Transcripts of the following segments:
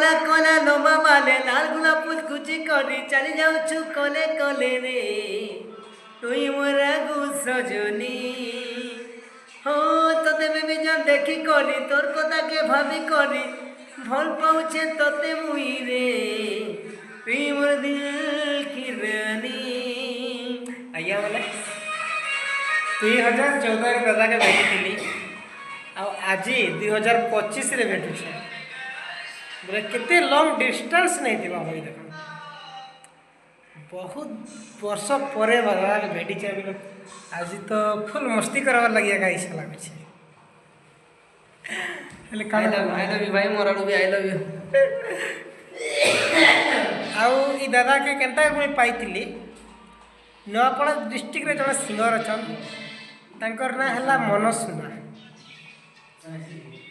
कला कला लोमा माले लाल गुला पुचकुची करी चली जाऊछु कले कले रे तुई मोरा गु सजनी हो तते बेबी जन देखी करी तोर कथा के भाभी करी भल पाउछे तते मुई रे तुई मोर दिल की रानी आया बोले 2014 रे दादा के भेटिली आज 2025 रे भेटुछे बोले केते लॉन्ग डिस्टेंस नहीं थी भाई देख बहुत वर्ष पर दादा के भेटी आज तो फुल मस्ती करवार लगे इच्छा लगुच आई लव यू भाई मोर भी आई लव यू आउ दादा के केनता मुई पाइली नूआपड़ा डिस्ट्रिक्ट रे जन सिंगर अच्छा तांकर ना है मनसुना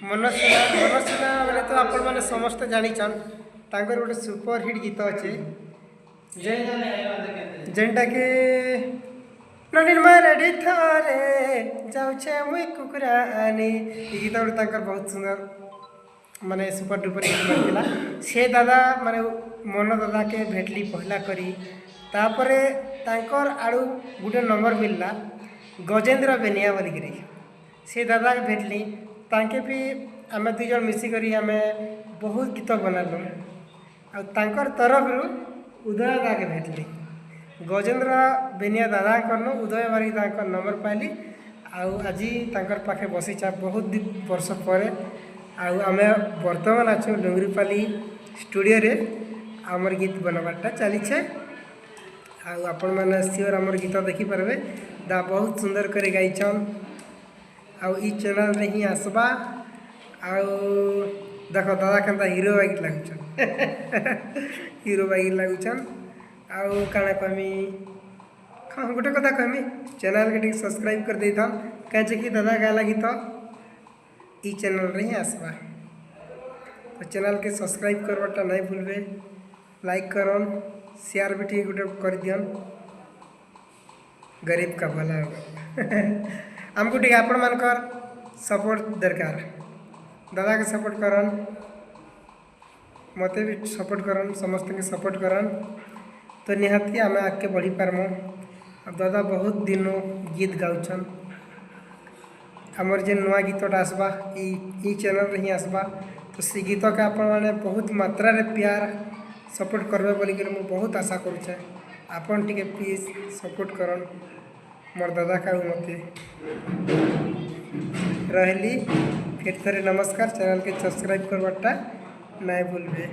मनसुना बोले तो आपण मैंने समस्त जानीछन तांकर गोटे सुपर हिट गीत अच्छे जेनटा के नडीन मारेडी थारे जाऊे मुई कुकुरा आनी ये गीत गोटे तांकर बहुत सुंदर माने सुपर डुपर हिट करथिला से दादा माने मन दादा के भेटली पहला करी तापरे तांकर आड़ू गोटे नंबर मिलला गजेंद्र बेनिया बोलिकी से दादा के भेटली तांके भी आम दुई जन मिसिकरी आम बहुत गीत बनालु आर तरफ उदय दादा के भेटली गजेंद्र बेनिया दादा करनु उदय बारिक दादा नंबर पाइली आज तांकर पाखे बसीचा बहुत वर्ष पर आम बर्तमान अच्छु डुंगरीपाली स्टूडियो रे आमर गीत बनवाटा चलीछे आपण मैंने सियोर आमर गीत देखिपारे दा बहुत सुंदर करे गाइछन आई चैनल रे ही आसबा देख दादा केनता हीरो बाइक लगुचन हीरो बाइक लगुचन आउ काना कहमी हाँ गोटे कथा कहमी चैनल के सब्सक्राइब कर देता कहे कि दादा गाला गीत ई चैनल रे ही आसबा तो चैनल के सब्सक्राइब करवाटा नहीं भूलबे लाइक करन शेयर भी ठीक गोटे कर दियन गरीब का भला होगा आमको ठीक आपण मानकर सपोर्ट दरकार दादा के सपोर्ट करन मते भी सपोर्ट करन समस्त के सपोर्ट करन तो निहाती आम आगे बढ़ी पारमु दादा बहुत दिनों गीत गाउछन आमर जे नुआ गीतटा आसबा ई चैनल रे ही आसबा तो से गीत के आपण माने बहुत मात्रा रे प्यार सपोर्ट करबे बोली के मु बहुत आशा करूछे आपण टिके प्लीज सपोर्ट करन मोर दादा का मते रहली फिर थे नमस्कार चैनल के सब्सक्राइब करवाटा नहीं भूलबे।